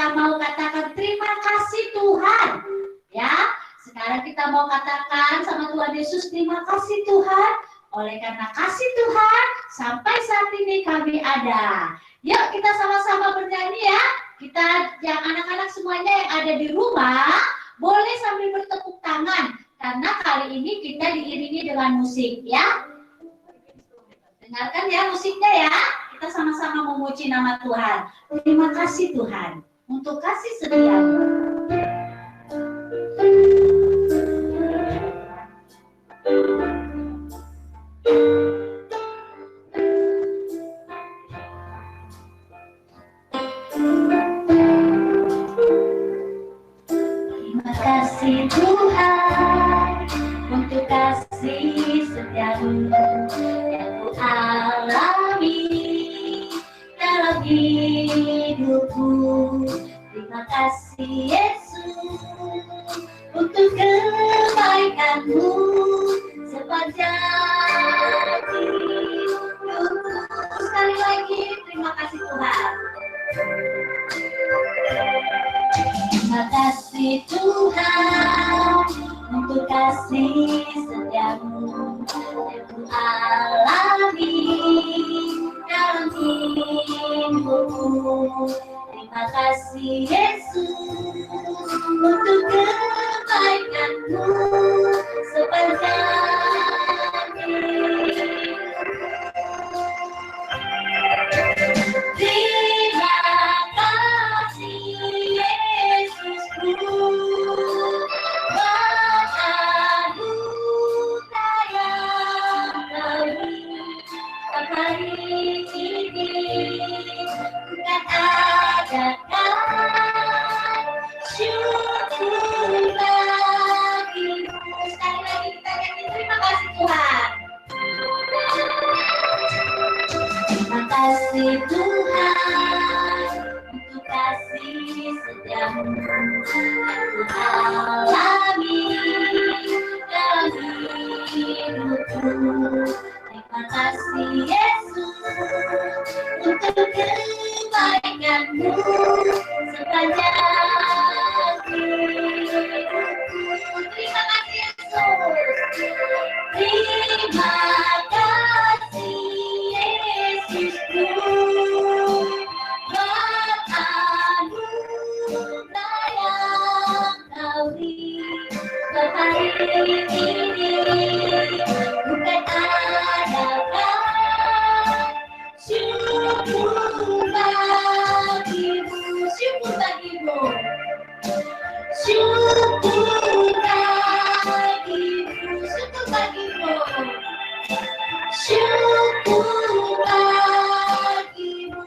kita mau katakan terima kasih Tuhan. Ya, sekarang kita mau katakan sama Tuhan Yesus, terima kasih Tuhan. Oleh karena kasih Tuhan, sampai saat ini kami ada. Yuk kita sama-sama bernyanyi ya. Kita yang anak-anak semuanya yang ada di rumah, boleh sambil bertepuk tangan. Karena kali ini kita diiringi dengan musik ya. Dengarkan ya musiknya ya. Kita sama-sama memuji nama Tuhan. Terima kasih Tuhan untuk kasih setia-Mu. Terima kasih Tuhan untuk kasih setia-Mu yang Ku alami dalam hidupku. Terima kasih Yesus untuk kebaikan-Mu sepanjang hidupku. Sekali lagi terima kasih Tuhan. Terima kasih Tuhan untuk kasih setia-Mu yang Ku alami dalam hidupku. Terima kasih Yesus untuk kebaikan-Mu sepanjang hidupku. Terima kasih Yesusku, buat anugerah yang Kau berikan hari ini. Ku kan adakan syukur bagi-Mu. Sekali lagi kita nyanyi terima kasih Tuhan. Terima kasih Tuhan untuk kasih setia-Mu yang Ku alami dalam hidupku. Terima kasih Yesus untuk kebaikan-Mu sepanjang hidupku. Terima kasih Yesus. Terima kasih Yesusku, buat anugerah yang Kau berikan hari ini. Ku kan adakan syukur bagi-Mu, syukur bagi-Mu, syukur bagi-Mu, syukur bagi-Mu, syukur bagi-Mu.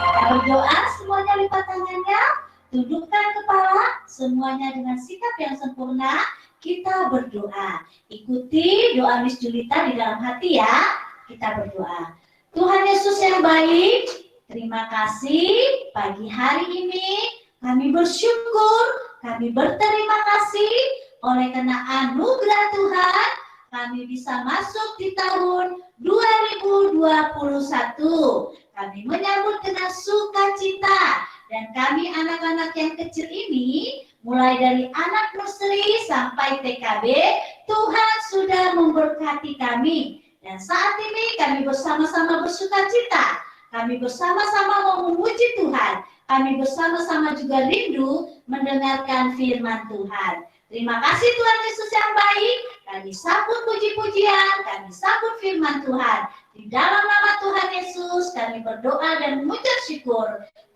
Kita berdoa semuanya, lipat tangannya, tundukkan kepala, semuanya dengan sikap yang sempurna. Kita berdoa. Ikuti doa Miss Julita di dalam hati ya. Kita berdoa. Tuhan Yesus yang baik, terima kasih pagi hari ini kami bersyukur, kami berterima kasih oleh karena anugerah Tuhan kami bisa masuk di tahun 2021. Kami menyambut dengan sukacita dan kami anak-anak yang kecil ini mulai dari anak nursery sampai TKB, Tuhan sudah memberkati kami. Dan saat ini kami bersama-sama bersukacita. Kami bersama-sama mau memuji Tuhan. Kami bersama-sama juga rindu mendengarkan firman Tuhan. Terima kasih Tuhan Yesus yang baik. Kami sambut puji-pujian, kami sambut firman Tuhan. Di dalam nama Tuhan Yesus kami berdoa dan mengucap syukur.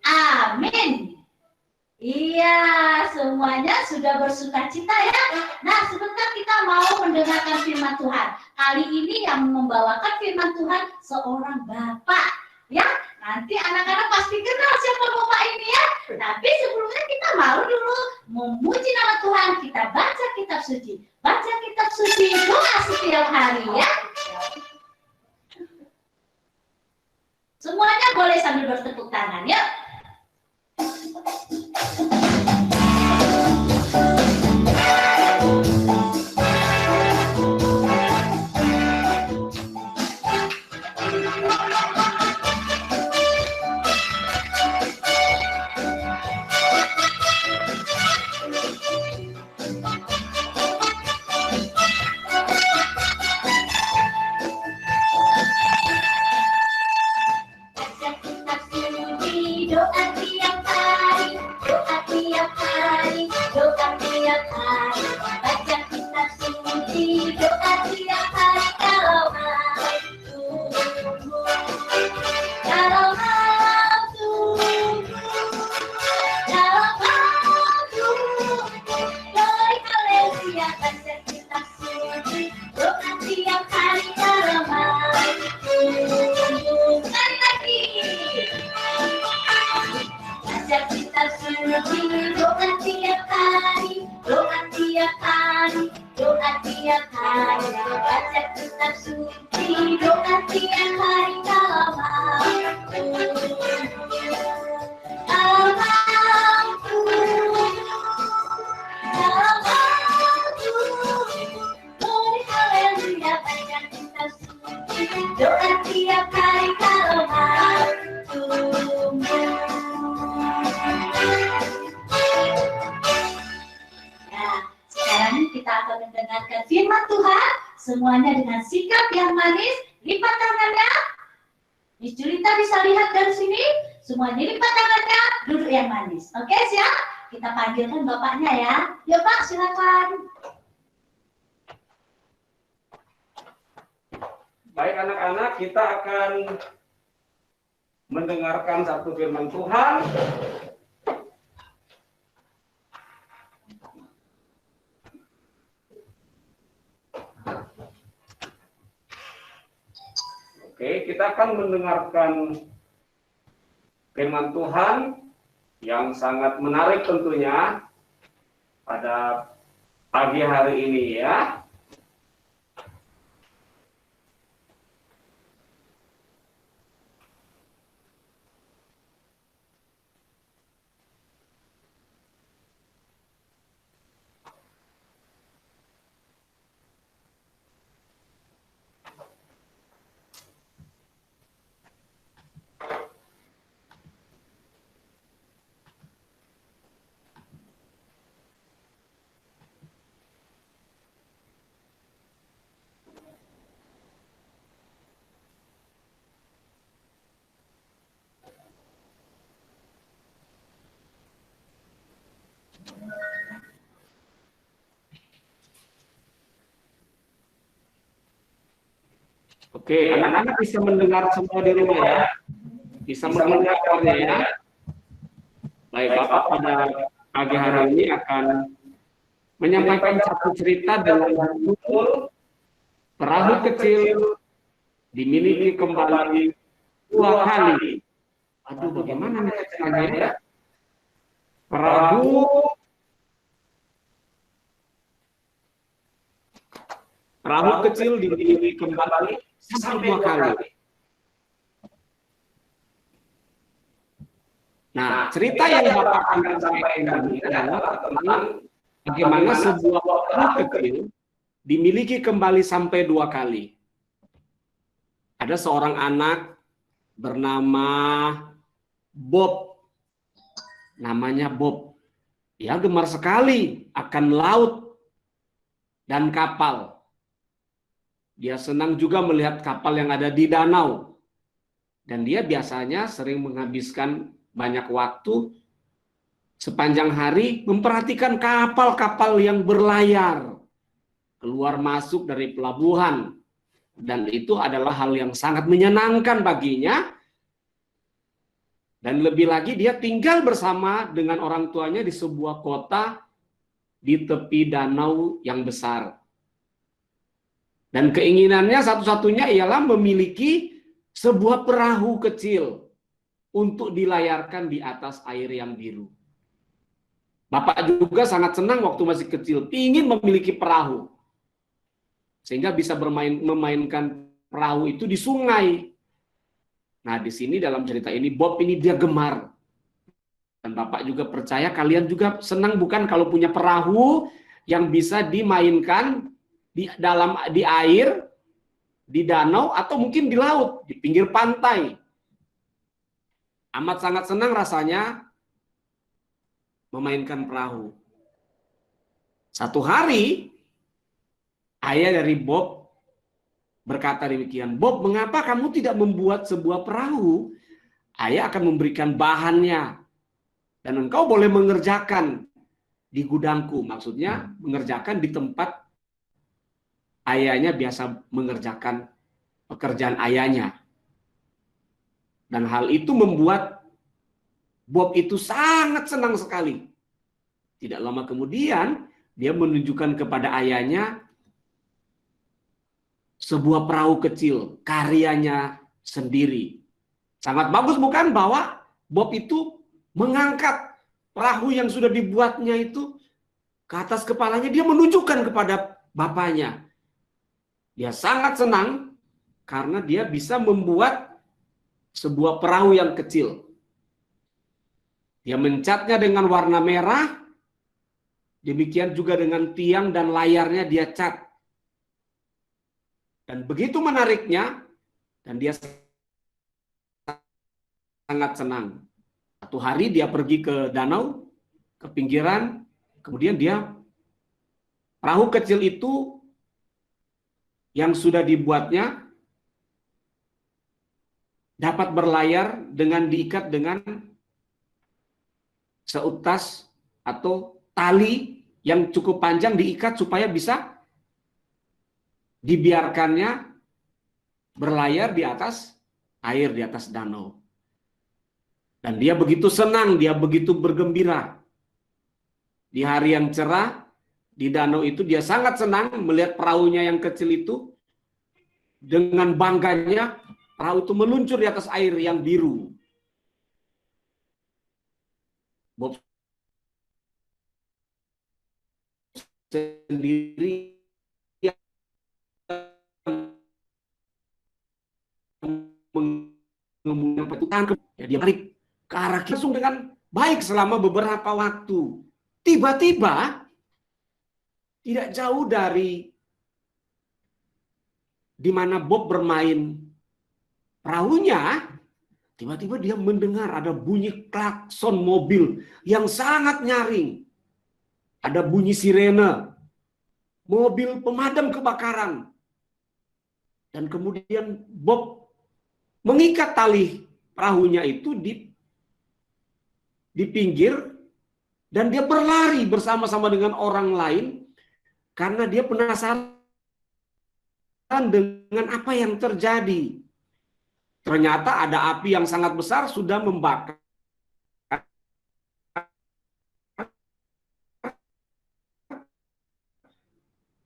Amin. Iya, semuanya sudah bersukacita ya. Nah, sebentar kita mau mendengarkan firman Tuhan. Kali ini yang membawakan firman Tuhan seorang bapak. Ya, nanti anak-anak pasti kenal siapa bapak ini ya. Tapi sebelumnya kita mau dulu memuji nama Tuhan. Kita baca kitab suci. Baca kitab suci doa setiap hari ya. Semuanya boleh sambil bertepuk tangan ya. suci, doa tiap hari, doa tiap hari, doa tiap hari, baca kitab suci, doa tiap hari kalau mampu, kalau mampu, beri haleluya baca kitab suci, doa tiap hari kalau mampu. Nah, sekarang kita akan mendengarkan firman Tuhan, semuanya dengan sikap yang manis. Lipat tangannya. Miss Julita bisa lihat dari sini, semuanya lipat tangannya, duduk yang manis. Oke, siap? Kita panggilkan bapaknya ya. Yuk Pak, silakan. Baik anak-anak, kita akan mendengarkan satu firman Tuhan. Oke, kita akan mendengarkan firman Tuhan yang sangat menarik tentunya pada pagi hari ini ya. Oke, anak-anak bisa mendengar semua di rumah ya. Bisa mendengarnya ya. Baik, Bapak pada pagi hari ini akan menyampaikan satu cerita dengan judul Perahu Kecil Dimiliki Kembali Dua Kali. Aduh, bagaimana nih ceritanya ya? Perahu kecil dimiliki kembali sampai 2 kali. Nah, cerita yang Bapak akan sampaikan ini adalah tentang bagaimana sebuah perahu kecil dimiliki kembali sampai 2 kali. Ada seorang anak bernama Bob. Namanya Bob. Dia gemar sekali akan laut dan kapal. Dia senang juga melihat kapal yang ada di danau. Dan dia biasanya sering menghabiskan banyak waktu sepanjang hari memperhatikan kapal-kapal yang berlayar keluar masuk dari pelabuhan. Dan itu adalah hal yang sangat menyenangkan baginya. Dan lebih lagi dia tinggal bersama dengan orang tuanya di sebuah kota di tepi danau yang besar. Dan keinginannya satu-satunya ialah memiliki sebuah perahu kecil untuk dilayarkan di atas air yang biru. Bapak juga sangat senang waktu masih kecil, ingin memiliki perahu. Sehingga bisa memainkan perahu itu di sungai. Nah, di sini dalam cerita ini Bob ini dia gemar. Dan Bapak juga percaya kalian juga senang bukan kalau punya perahu yang bisa dimainkan di air, di danau atau mungkin di laut, di pinggir pantai. Amat sangat senang rasanya memainkan perahu. Satu hari ayah dari Bob berkata demikian, "Bob, mengapa kamu tidak membuat sebuah perahu? Ayah akan memberikan bahannya. Dan engkau boleh mengerjakan di gudangku." Maksudnya mengerjakan di tempat ayahnya biasa mengerjakan pekerjaan ayahnya. Dan hal itu membuat Bob itu sangat senang sekali. Tidak lama kemudian, dia menunjukkan kepada ayahnya sebuah perahu kecil, karyanya sendiri. Sangat bagus bukan bahwa Bob itu mengangkat perahu yang sudah dibuatnya itu ke atas kepalanya, dia menunjukkan kepada bapaknya. Dia sangat senang karena dia bisa membuat sebuah perahu yang kecil. Dia mencatnya dengan warna merah, demikian juga dengan tiang dan layarnya dia cat. Dan begitu menariknya, dan dia sangat senang. Satu hari dia pergi ke danau, ke pinggiran, kemudian dia perahu kecil itu yang sudah dibuatnya dapat berlayar dengan diikat dengan seutas atau tali yang cukup panjang, diikat supaya bisa dibiarkannya berlayar di atas air, di atas danau. Dan dia begitu senang, dia begitu bergembira. Di hari yang cerah, di danau itu dia sangat senang melihat perahunya yang kecil itu. Dengan bangganya, perahu itu meluncur di atas air yang biru. Bob sendiri mengemudikan petukan, ya dia balik ke arah langsung dengan baik selama beberapa waktu. Tiba-tiba tidak jauh dari di mana Bob bermain perahunya, tiba-tiba dia mendengar ada bunyi klakson mobil yang sangat nyaring. Ada bunyi sirene, mobil pemadam kebakaran. Dan kemudian Bob mengikat tali perahunya itu di pinggir, dan dia berlari bersama-sama dengan orang lain karena dia penasaran dengan apa yang terjadi. Ternyata ada api yang sangat besar sudah membakar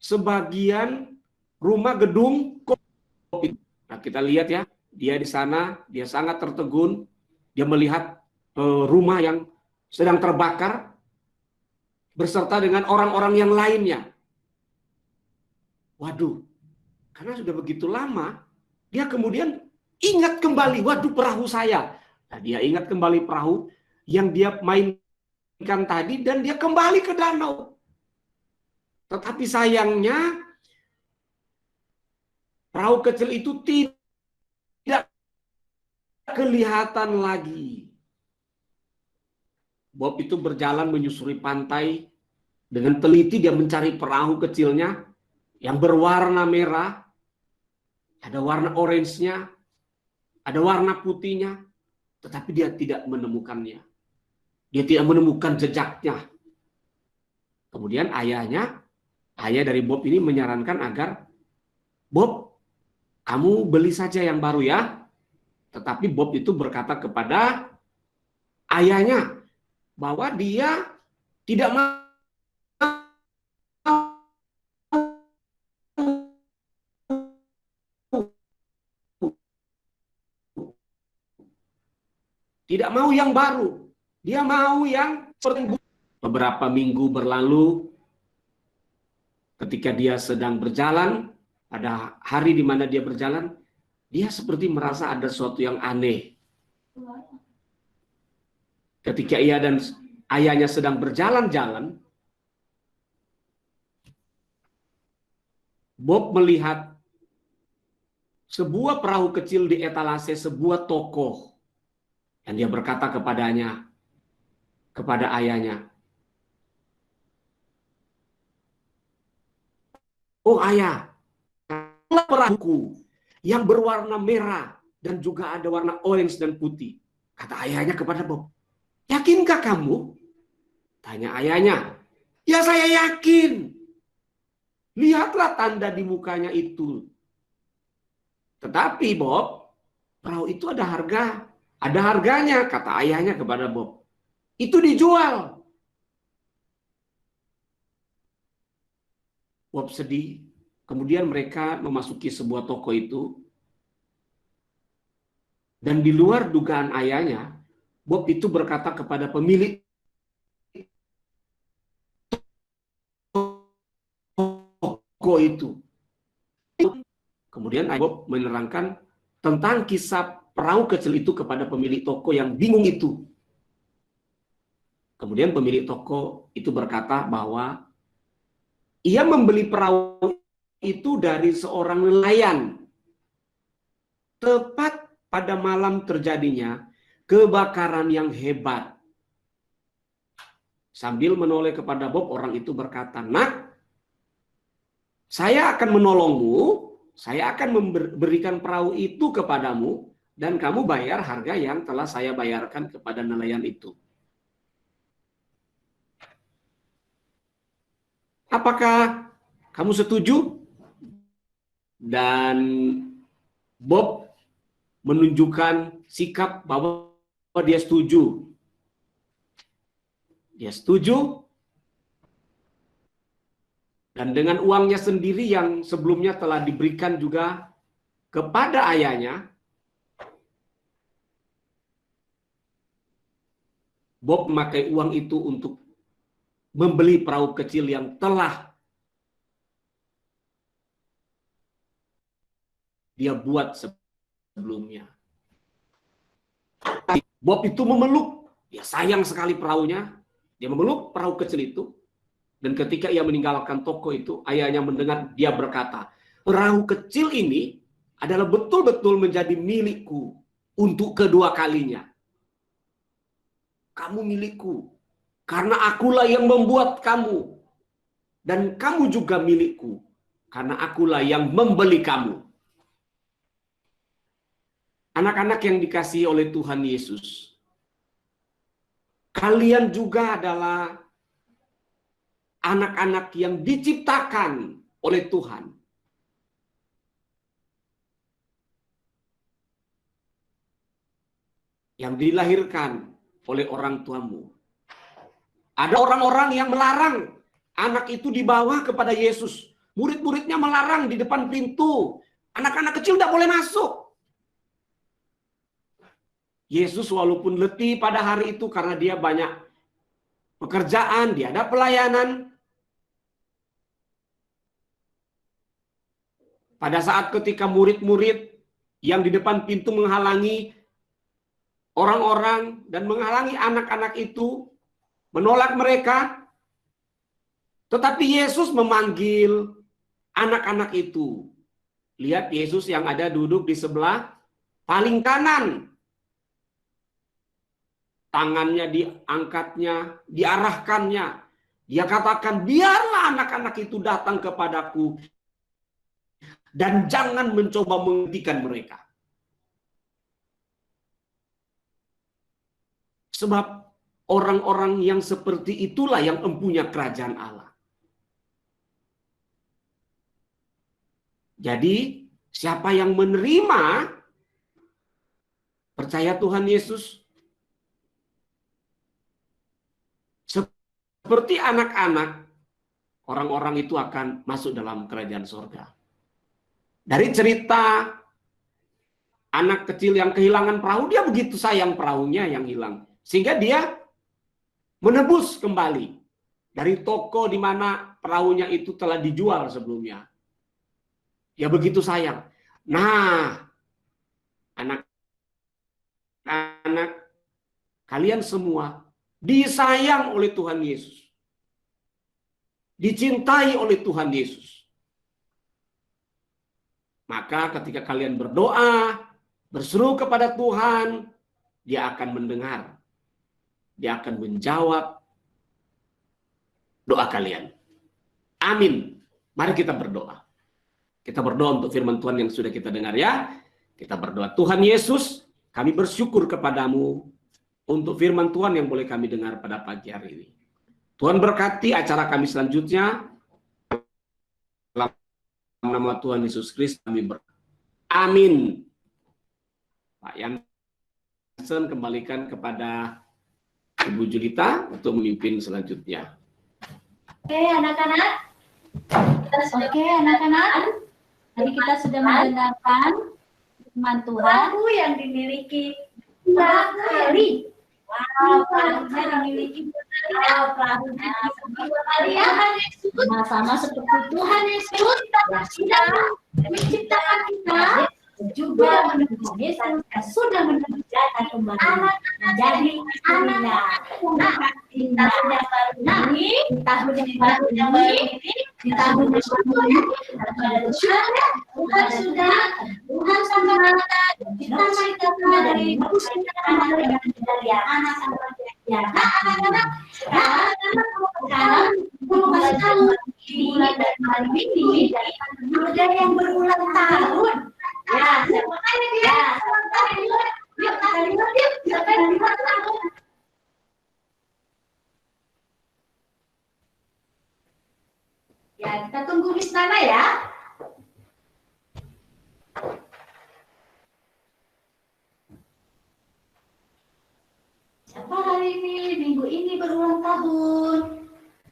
sebagian rumah gedung. Nah, kita lihat ya, dia di sana, dia sangat tertegun, dia melihat rumah yang sedang terbakar beserta dengan orang-orang yang lainnya. Waduh, karena sudah begitu lama, dia kemudian ingat kembali, waduh perahu saya. Nah, dia ingat kembali perahu yang dia mainkan tadi dan dia kembali ke danau. Tetapi sayangnya perahu kecil itu tidak kelihatan lagi. Bob itu berjalan menyusuri pantai dengan teliti, dia mencari perahu kecilnya yang berwarna merah, ada warna orange-nya, ada warna putihnya, tetapi dia tidak menemukannya. Dia tidak menemukan jejaknya. Kemudian ayah dari Bob ini menyarankan agar, Bob, kamu beli saja yang baru ya. Tetapi Bob itu berkata kepada ayahnya bahwa dia tidak mau yang baru. Dia mau yang seperti. Beberapa minggu berlalu, ketika dia sedang berjalan, pada hari di mana dia berjalan, dia seperti merasa ada sesuatu yang aneh. Ketika ia dan ayahnya sedang berjalan-jalan, Bob melihat sebuah perahu kecil di etalase sebuah toko. Dan dia berkata kepada ayahnya, "Oh ayah, perahuku yang berwarna merah dan juga ada warna orange dan putih." Kata ayahnya kepada Bob, "Yakinkah kamu?" Tanya ayahnya. "Ya saya yakin. Lihatlah tanda di mukanya itu." Tetapi Bob, perahu itu ada harganya, kata ayahnya kepada Bob. Itu dijual. Bob sedih. Kemudian mereka memasuki sebuah toko itu. Dan di luar dugaan ayahnya, Bob itu berkata kepada pemilik toko itu. Kemudian Bob menerangkan tentang kisah perahu kecil itu kepada pemilik toko yang bingung itu. Kemudian pemilik toko itu berkata bahwa ia membeli perahu itu dari seorang nelayan. Tepat pada malam terjadinya kebakaran yang hebat. Sambil menoleh kepada Bob, orang itu berkata, "Nak, saya akan menolongmu, saya akan memberikan perahu itu kepadamu, dan kamu bayar harga yang telah saya bayarkan kepada nelayan itu." Apakah kamu setuju? Dan Bob menunjukkan sikap bahwa dia setuju. Dia setuju. Dan dengan uangnya sendiri yang sebelumnya telah diberikan juga kepada ayahnya, Bob memakai uang itu untuk membeli perahu kecil yang telah dia buat sebelumnya. Bob itu memeluk, dia sayang sekali perahunya, dia memeluk perahu kecil itu. Dan ketika ia meninggalkan toko itu, ayahnya mendengar dia berkata, "Perahu kecil ini adalah betul-betul menjadi milikku untuk kedua kalinya. Kamu milikku, karena akulah yang membuat kamu. Dan kamu juga milikku, karena akulah yang membeli kamu." Anak-anak yang dikasihi oleh Tuhan Yesus, kalian juga adalah anak-anak yang diciptakan oleh Tuhan. Yang dilahirkan oleh orang tuamu. Ada orang-orang yang melarang anak itu dibawa kepada Yesus. Murid-muridnya melarang di depan pintu. Anak-anak kecil tidak boleh masuk. Yesus walaupun letih pada hari itu karena dia banyak pekerjaan, dia ada pelayanan. Pada saat ketika murid-murid yang di depan pintu menghalangi orang-orang dan menghalangi anak-anak itu, menolak mereka, tetapi Yesus memanggil anak-anak itu. Lihat Yesus yang ada duduk di sebelah paling kanan. Tangannya diangkatnya, diarahkannya. Dia katakan, "Biarlah anak-anak itu datang kepadaku. Dan jangan mencoba menghentikan mereka." Sebab orang-orang yang seperti itulah yang empunya kerajaan Allah. Jadi, siapa yang menerima, percaya Tuhan Yesus, seperti anak-anak, orang-orang itu akan masuk dalam kerajaan surga. Dari cerita anak kecil yang kehilangan perahu, dia begitu sayang perahunya yang hilang. Sehingga dia menebus kembali dari toko di mana perahunya itu telah dijual sebelumnya. Dia begitu sayang. Nah, anak-anak, kalian semua disayang oleh Tuhan Yesus. Dicintai oleh Tuhan Yesus. Maka ketika kalian berdoa, berseru kepada Tuhan, Dia akan mendengar. Dia akan menjawab doa kalian. Amin. Mari kita berdoa. Kita berdoa untuk firman Tuhan yang sudah kita dengar ya. Kita berdoa. Tuhan Yesus, kami bersyukur kepadamu untuk firman Tuhan yang boleh kami dengar pada pagi hari ini. Tuhan berkati acara kami selanjutnya. Dalam nama Tuhan Yesus Kristus kami berdoa. Amin. Pak Yansen kembalikan kepada Ibu Julita untuk memimpin selanjutnya. Oke, anak-anak. Tadi kita sudah mendengarkan firman Tuhan. Perahu yang dimiliki 4 kali. Wow, perahunya dimiliki 4 Tuhan Yesus sama seperti Tuhan Yesus sudah menciptakan kita juga sudah menjadi anak menjadi anak. Nah, di tahun yang baru ini, di tahun yang baru ini, di tahun yang baru ini, Tuhan sudah sama kita dari anak-anak ya. Nah, anak-anak sekarang mau kasih tahu di bulan dari ini ada yang berulang tahun. Ya, siapa dia? Ya, yuk kita lihat yuk, siapa yang berulang tahun? Ya, kita tunggu Miss Nana ya. Siapa hari ini, minggu ini berulang tahun?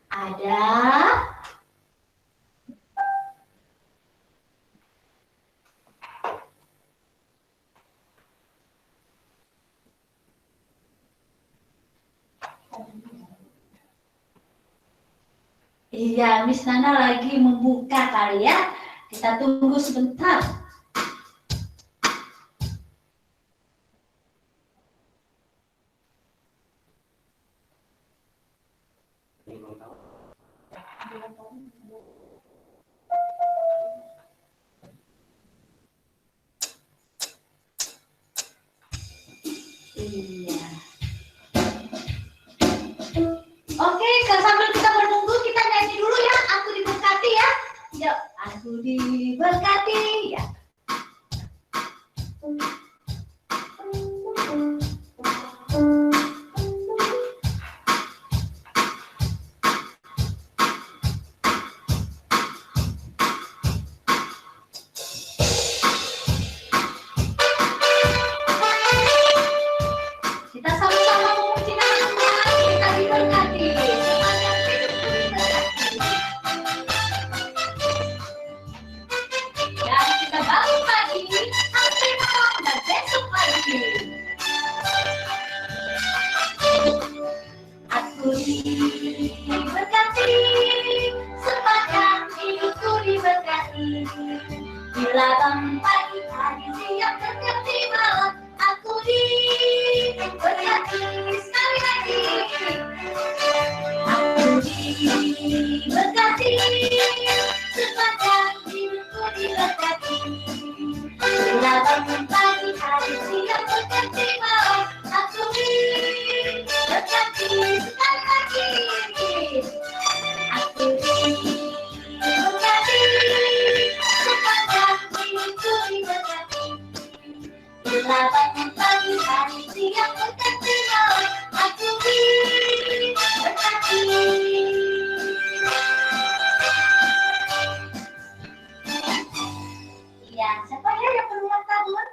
Ada iya, Miss Nana lagi membuka kali ya. Kita tunggu sebentar. Iya. Oke, sambil kita menunggu, kita nyanyi dulu ya. Aku diberkati ya. Yuk, aku diberkati ya. Kita sama-sama memuji nama Tuhan, kita diberkati. Semangat hidup diberkati. Dan kita bangun pagi, sampai malam dan besok pagi. Aku diberkati, sepanjang hidupku diberkati. Bila bangun pagi, hari siang berganti malam, aku diberkati sekali lagi. Aku diberkati, sepanjang hidupku diberkati. Bila bangun pagi, hari siang berganti malam, aku diberkati sekali lagi. Aku diberkati, sepanjang hidupku diberkati. Bila bangun pagi, hari siang berganti malam, aku diberkati. Iya, siapa ya yang berulang tahun?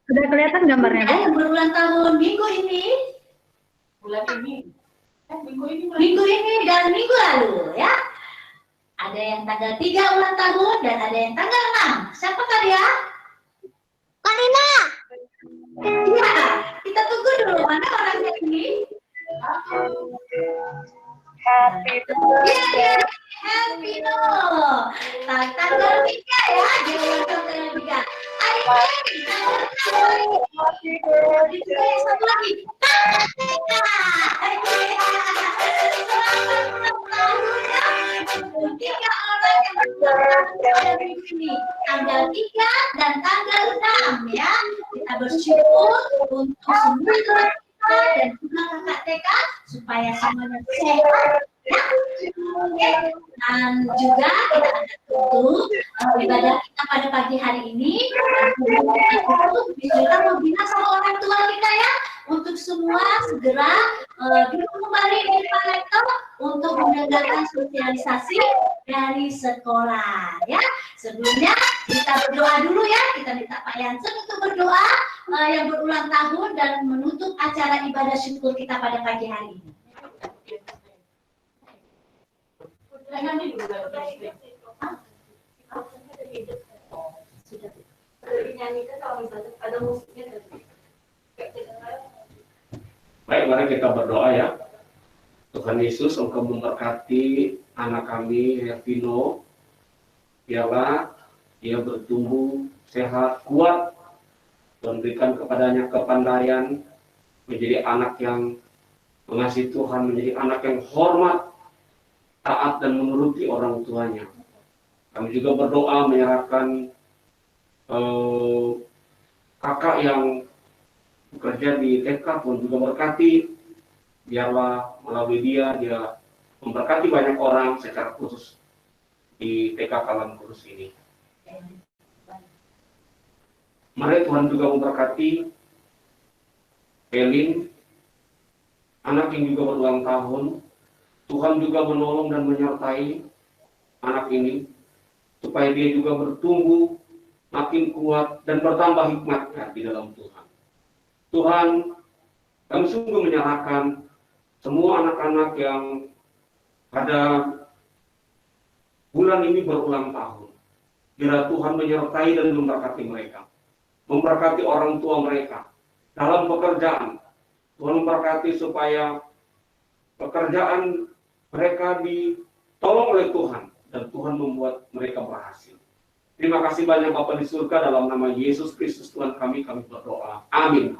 Sudah kelihatan gambarnya, Bu? Yang berulang tahun minggu ini? Bulan ini. Minggu ini dan minggu lalu ya. Ada yang tanggal 3 ulang tahun dan ada yang tanggal 6. Siapakah dia? Karina. Iya, kita tunggu dulu. Mana orangnya ini? Happy Iya, Happy No. Tanggal 3 ya, dia ulang tahun tanggal 3. Ayo, satu lagi. Tiga orang yang berada di sini, tanggal 3 dan tanggal 6 ya. Kita bersyukur untuk semua teman kita dan juga kakak TK supaya semuanya sehat. Ya. Oke. Dan juga kita akan tutup ibadah kita pada pagi hari ini. Kita membina sama orang tua kita ya, untuk semua segera duduk kembali di depan laptop untuk mendengarkan sosialisasi dari sekolah ya. Sebelumnya kita berdoa dulu ya, kita minta Pak Yansen untuk berdoa yang berulang tahun dan menutup acara ibadah syukur kita pada pagi hari ini. Baik, mari kita berdoa ya. Tuhan Yesus, Engkau memberkati anak kami, Hervino. Biarlah dia bertumbuh sehat, kuat, dan berikan kepadanya kepandaian, menjadi anak yang mengasihi Tuhan, menjadi anak yang hormat, taat, dan menuruti orang tuanya. Kami juga berdoa menyerahkan kakak yang bekerja di TK pun juga berkati, biarlah melalui dia memberkati banyak orang secara khusus di TK Kalam Kurus ini. Mari Tuhan juga memberkati Elin, anak yang juga berulang tahun. Tuhan juga menolong dan menyertai anak ini, supaya dia juga bertumbuh makin kuat dan bertambah hikmatnya di dalam Tuhan. Tuhan, kami sungguh menyerahkan semua anak-anak yang pada bulan ini berulang tahun. Biar Tuhan menyertai dan memberkati mereka. Memberkati orang tua mereka dalam pekerjaan. Tuhan memberkati supaya pekerjaan mereka ditolong oleh Tuhan. Dan Tuhan membuat mereka berhasil. Terima kasih banyak Bapa di surga, dalam nama Yesus Kristus Tuhan kami berdoa. Amin.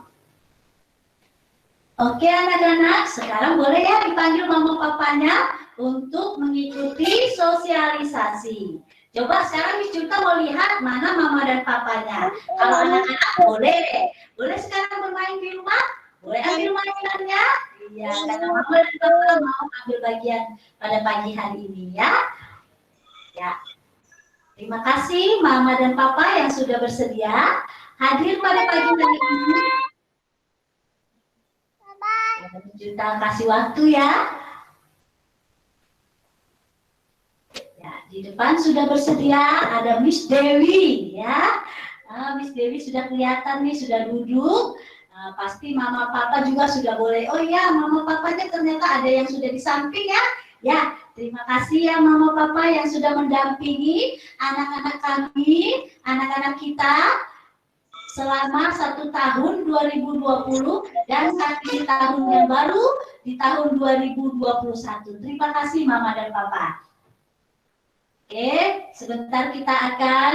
Oke anak-anak, sekarang boleh ya dipanggil mama papanya untuk mengikuti sosialisasi. Coba sekarang Miss Julka mau lihat mana mama dan papanya. Kalau anak-anak boleh sekarang bermain di rumah? Boleh ambil mainannya? Iya, karena mama dan papa mau ambil bagian pada pagi hari ini ya. Ya. Terima kasih mama dan papa yang sudah bersedia hadir pada pagi hari ini. Kita kasih waktu ya. Ya, di depan sudah bersedia ada Miss Dewi ya. Miss Dewi sudah kelihatan nih, sudah duduk. Pasti mama papa juga sudah boleh. Oh ya, mama papanya ternyata ada yang sudah di samping ya. Ya, terima kasih ya mama papa yang sudah mendampingi anak-anak kami, anak-anak kita selama 1 tahun 2020 dan sampai di tahun yang baru di tahun 2021. Terima kasih Mama dan Papa. Oke, sebentar kita akan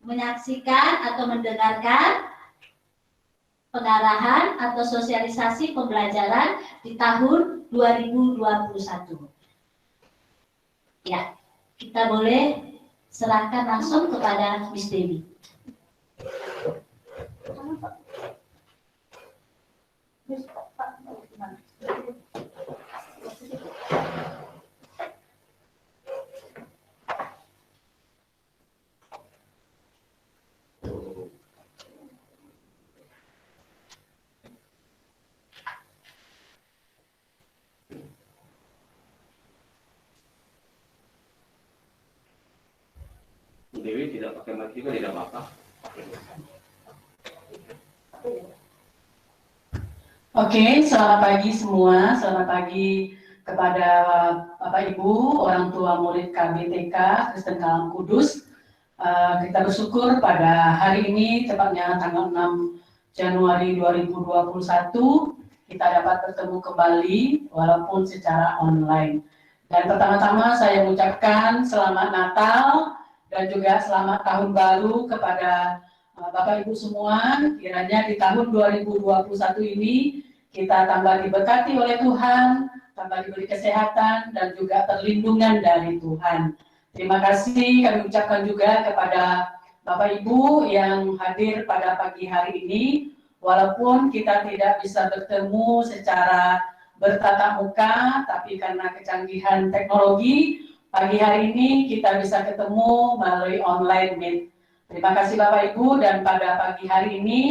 menyaksikan atau mendengarkan pengarahan atau sosialisasi pembelajaran di tahun 2021. Ya, kita boleh serahkan langsung kepada Miss Dewi. Dewi tidak pakai mic juga tidak apa-apa. Oke, selamat pagi semua. Selamat pagi kepada Bapak Ibu, orang tua murid KBTK Kristen Kalam Kudus. Kita bersyukur pada hari ini, tepatnya tanggal 6 Januari 2021, kita dapat bertemu kembali walaupun secara online. Dan pertama-tama saya mengucapkan selamat Natal dan juga selamat Tahun Baru kepada Bapak Ibu semua. Kiranya di tahun 2021 ini kita tambah diberkati oleh Tuhan, tambah diberi kesehatan dan juga perlindungan dari Tuhan. Terima kasih kami ucapkan juga kepada Bapak Ibu yang hadir pada pagi hari ini. Walaupun kita tidak bisa bertemu secara bertatap muka, tapi karena kecanggihan teknologi, pagi hari ini kita bisa ketemu melalui online meet. Terima kasih Bapak Ibu, dan pada pagi hari ini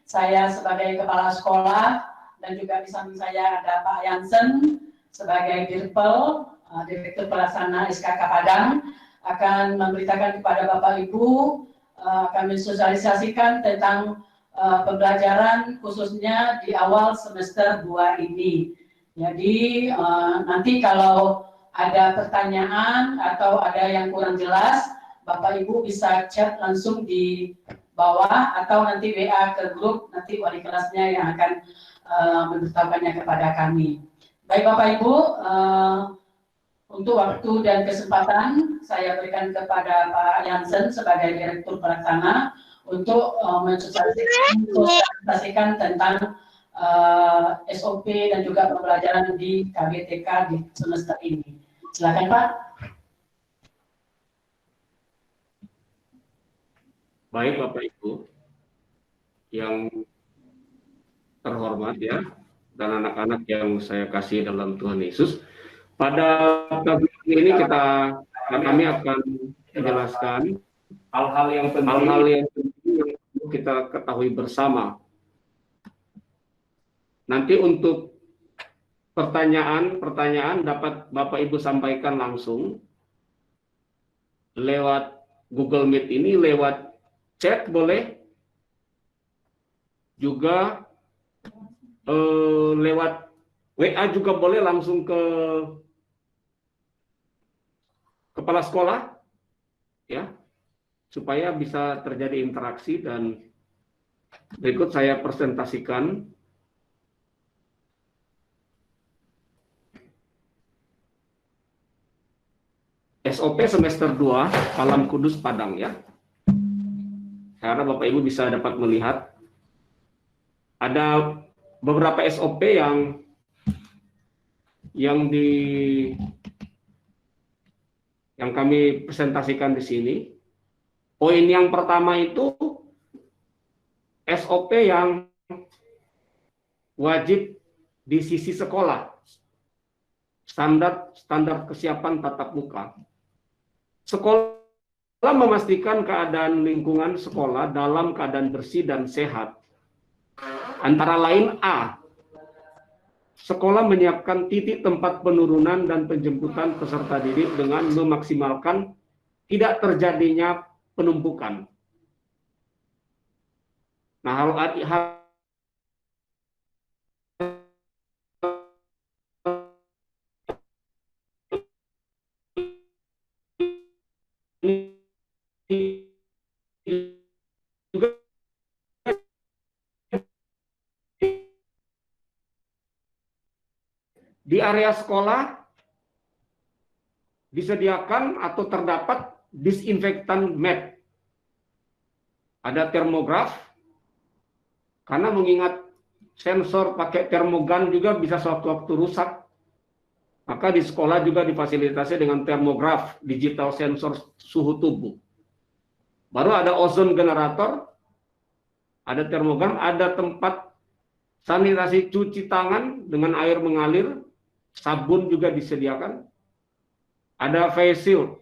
saya sebagai kepala sekolah dan juga di samping saya ada Pak Jansen sebagai Dirpel, Direktur Pelaksana SKK Padang, akan memberitakan kepada Bapak Ibu, akan mensosialisasikan tentang pembelajaran khususnya di awal semester 2 ini. Jadi nanti kalau ada pertanyaan atau ada yang kurang jelas, Bapak Ibu bisa chat langsung di bawah atau nanti WA ke grup, nanti wali kelasnya yang akan memberitahukannya kepada kami. Baik Bapak Ibu, untuk waktu dan kesempatan saya berikan kepada Pak Jansen sebagai Direktur Pelaksana untuk mensosialisasikan tentang SOP dan juga pembelajaran di KBTK di semester ini. Silakan Pak. Baik Bapak Ibu yang terhormat ya, dan anak-anak yang saya kasih dalam Tuhan Yesus. Pada pagi ini kami akan menjelaskan hal-hal yang penting yang perlu kita ketahui bersama. Nanti untuk pertanyaan dapat Bapak Ibu sampaikan langsung lewat Google Meet ini, lewat chat boleh, juga lewat WA juga boleh, langsung ke kepala sekolah ya, supaya bisa terjadi interaksi. Dan berikut saya presentasikan SOP semester 2 Kalam Kudus Padang ya. Karena Bapak Ibu bisa dapat melihat ada beberapa SOP yang kami presentasikan di sini. Poin yang pertama itu SOP yang wajib di sisi sekolah. Standar kesiapan tatap muka. Sekolah memastikan keadaan lingkungan sekolah dalam keadaan bersih dan sehat. Antara lain A, sekolah menyiapkan titik tempat penurunan dan penjemputan peserta didik dengan memaksimalkan tidak terjadinya penumpukan. Nah, hal juga di area sekolah disediakan atau terdapat disinfektan mat. Ada termograf, karena mengingat sensor pakai termogan juga bisa sewaktu-waktu rusak. Maka di sekolah juga difasilitasi dengan termograf, digital sensor suhu tubuh. Baru ada ozon generator, ada termogan, ada tempat sanitasi cuci tangan dengan air mengalir, sabun juga disediakan. Ada face shield,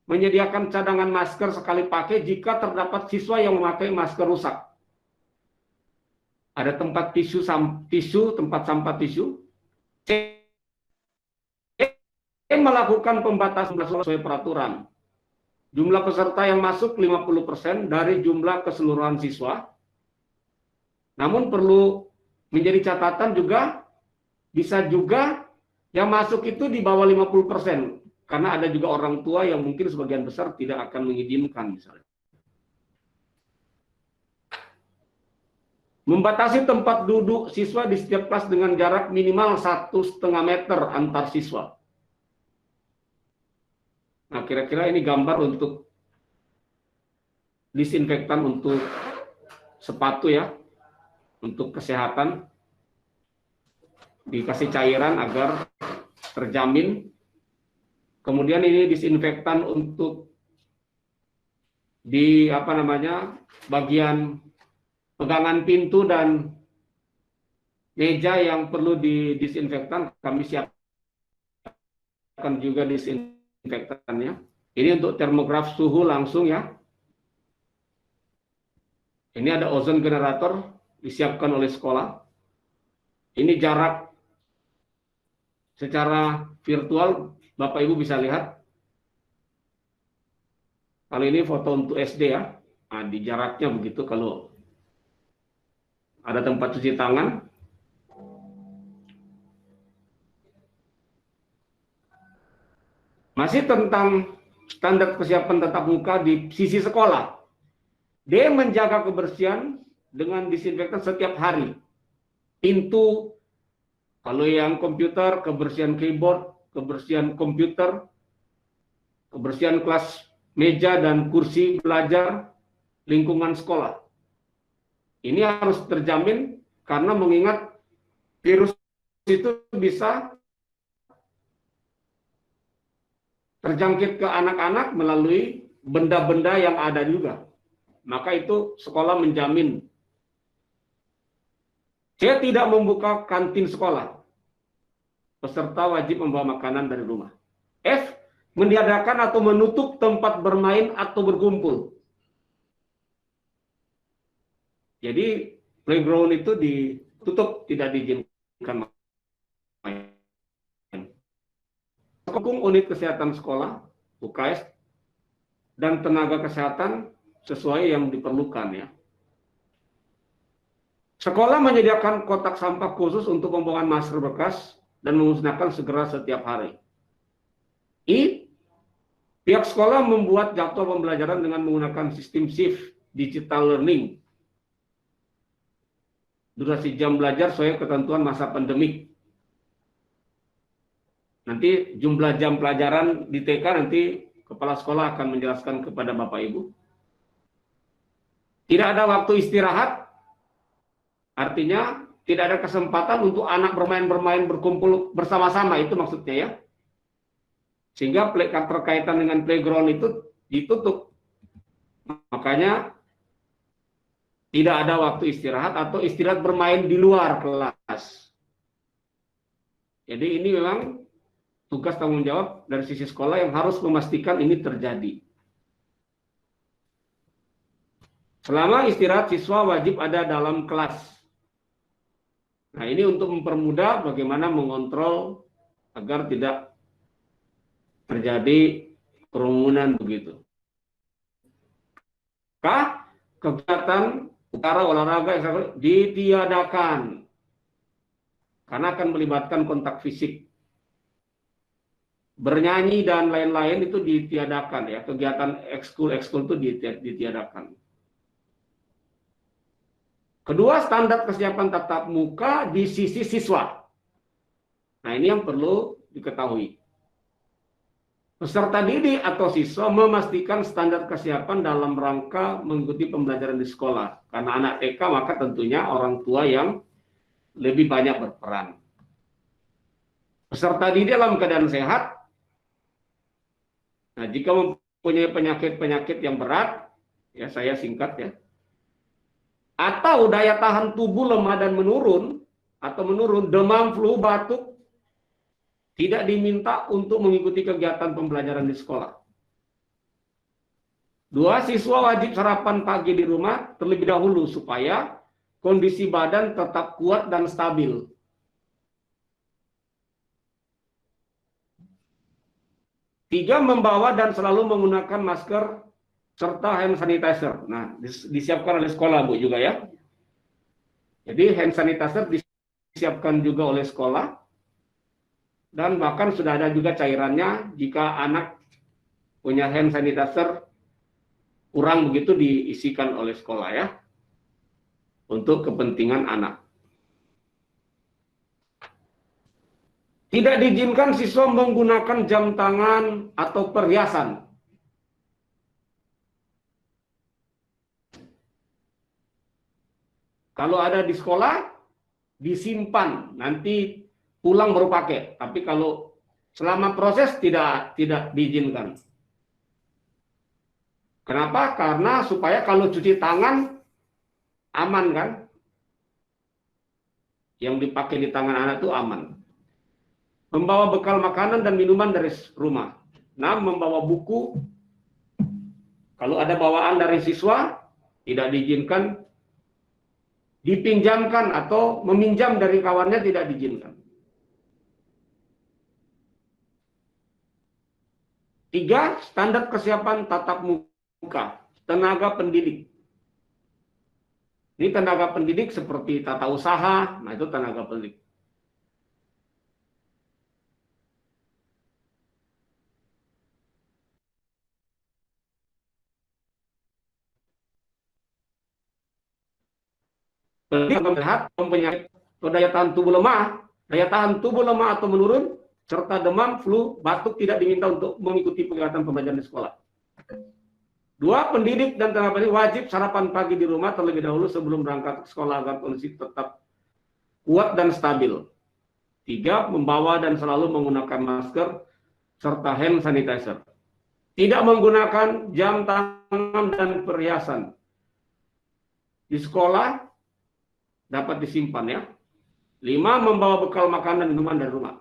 menyediakan cadangan masker sekali pakai jika terdapat siswa yang memakai masker rusak. Ada tempat tisu, tempat sampah tisu. Melakukan pembatasan sesuai peraturan. Jumlah peserta yang masuk 50% dari jumlah keseluruhan siswa. Namun perlu menjadi catatan juga, bisa juga yang masuk itu di bawah 50%. Karena ada juga orang tua yang mungkin sebagian besar tidak akan mengizinkan misalnya. Membatasi tempat duduk siswa di setiap kelas dengan jarak minimal 1,5 meter antar siswa. Nah, kira-kira ini gambar untuk disinfektan untuk sepatu ya, untuk kesehatan. Dikasih cairan agar terjamin. Kemudian ini disinfektan untuk di bagian pegangan pintu dan meja yang perlu didisinfektan. Kami siapkan juga disinfektannya. Ini untuk termograf suhu langsung ya. Ini ada ozon generator disiapkan oleh sekolah. Ini jarak secara virtual, Bapak Ibu bisa lihat. Kalau ini foto untuk SD ya. Nah, di jaraknya begitu. Kalau ada tempat cuci tangan. Masih tentang standar kesiapan tatap muka di sisi sekolah. Dia menjaga kebersihan dengan disinfektan setiap hari. pintu, kalau yang komputer, kebersihan keyboard, kebersihan komputer, kebersihan kelas meja dan kursi belajar, lingkungan sekolah. Ini harus terjamin karena mengingat virus itu bisa terjangkit ke anak-anak melalui benda-benda yang ada juga. Maka itu sekolah menjamin. C. Tidak membuka kantin sekolah. Peserta wajib membawa makanan dari rumah. F. Meniadakan atau menutup tempat bermain atau berkumpul. Jadi playground itu ditutup, tidak diizinkan main. Mendukung unit kesehatan sekolah, UKS, dan tenaga kesehatan sesuai yang diperlukan ya. Sekolah menyediakan kotak sampah khusus untuk pembuangan masker bekas dan memusnahkan segera setiap hari. I. Pihak sekolah membuat jadwal pembelajaran dengan menggunakan sistem shift digital learning. Durasi jam belajar sesuai ketentuan masa pandemik. Nanti jumlah jam pelajaran di TK nanti kepala sekolah akan menjelaskan kepada Bapak Ibu. Tidak ada waktu istirahat, artinya tidak ada kesempatan untuk anak bermain-bermain berkumpul bersama-sama, itu maksudnya ya. Sehingga terkaitan dengan playground itu ditutup. Makanya tidak ada waktu istirahat atau istirahat bermain di luar kelas. Jadi ini memang tugas tanggung jawab dari sisi sekolah yang harus memastikan ini terjadi. Selama istirahat, siswa wajib ada dalam kelas. Nah, ini untuk mempermudah bagaimana mengontrol agar tidak terjadi kerumunan begitu. K. Kegiatan utara olahraga ditiadakan karena akan melibatkan kontak fisik. Bernyanyi dan lain-lain itu ditiadakan ya, kegiatan ekskul itu ditiadakan. Kedua, standar kesiapan tatap muka di sisi siswa. Nah, ini yang perlu diketahui. Peserta didik atau siswa memastikan standar kesiapan dalam rangka mengikuti pembelajaran di sekolah. Karena anak TK, maka tentunya orang tua yang lebih banyak berperan. Peserta didik dalam keadaan sehat. Nah, jika mempunyai penyakit-penyakit yang berat, ya saya singkat ya, atau daya tahan tubuh lemah dan menurun, demam, flu, batuk, tidak diminta untuk mengikuti kegiatan pembelajaran di sekolah. 2. Siswa wajib sarapan pagi di rumah terlebih dahulu supaya kondisi badan tetap kuat dan stabil. 3. Membawa dan selalu menggunakan masker serta hand sanitizer. Nah, disiapkan oleh sekolah, Bu, juga ya. Jadi hand sanitizer disiapkan juga oleh sekolah. Dan bahkan sudah ada juga cairannya jika anak punya hand sanitizer kurang begitu diisikan oleh sekolah ya. Untuk kepentingan anak. Tidak diizinkan siswa menggunakan jam tangan atau perhiasan. Kalau ada di sekolah, disimpan, nanti pulang baru pakai. Tapi kalau selama proses tidak diizinkan. Kenapa? Karena supaya kalau cuci tangan aman kan? Yang dipakai di tangan anak itu aman. Membawa bekal makanan dan minuman dari rumah. Nah, membawa buku. Kalau ada bawaan dari siswa, tidak diizinkan. Dipinjamkan atau meminjam dari kawannya tidak diizinkan. 3. Standar kesiapan tatap muka tenaga pendidik. Ini tenaga pendidik seperti tata usaha, nah itu tenaga pendidik. Pendidik sehat, penyakit atau daya tahan tubuh lemah atau menurun, serta demam, flu, batuk tidak diminta untuk mengikuti kegiatan pembelajaran di sekolah. 2. Pendidik dan tenaga pendidik wajib sarapan pagi di rumah terlebih dahulu sebelum berangkat ke sekolah agar kondisi tetap kuat dan stabil. 3. Membawa dan selalu menggunakan masker serta hand sanitizer. Tidak menggunakan jam tangan dan perhiasan di sekolah dapat disimpan ya. 5. Membawa bekal makanan dan minuman dari rumah.